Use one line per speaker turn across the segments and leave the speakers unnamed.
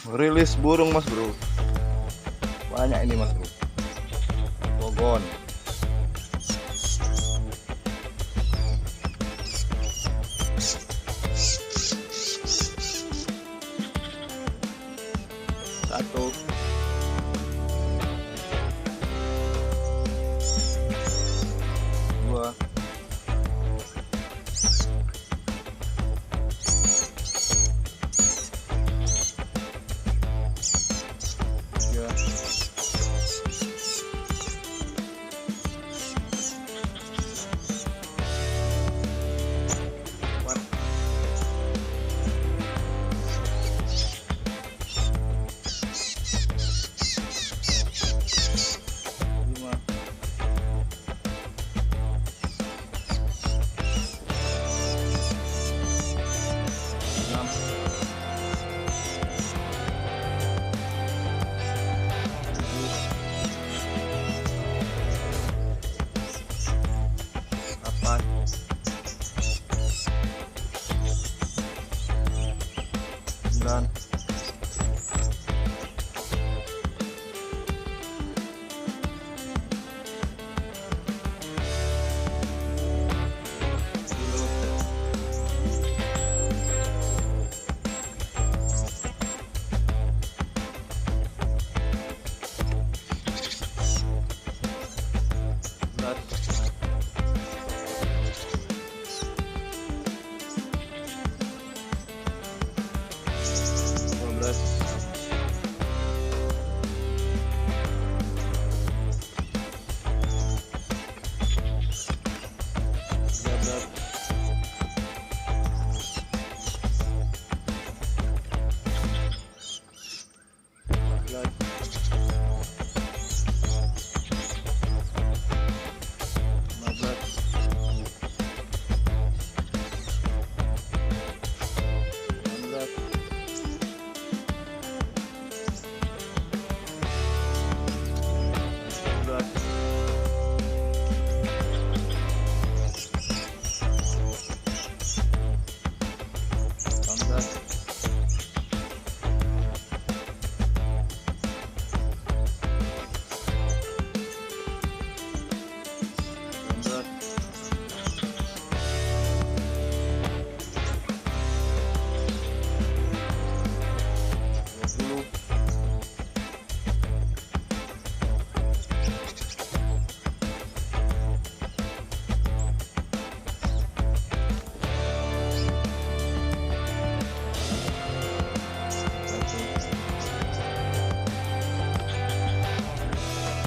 rilis burung mas bro, banyak ini mas bro, bogon. Satu, dua, tiga, empat, lima, enam, delapan, 9,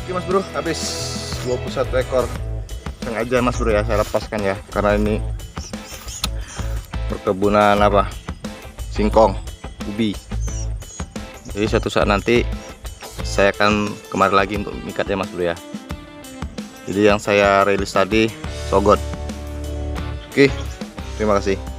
Oke mas bro, habis 21 ekor. Sengaja mas bro ya saya lepaskan ya, karena ini perkebunan apa, singkong, ubi. Jadi suatu saat nanti saya akan kemari lagi untuk mikat ya mas bro ya. Jadi yang saya rilis tadi sogot. Oke, terima kasih.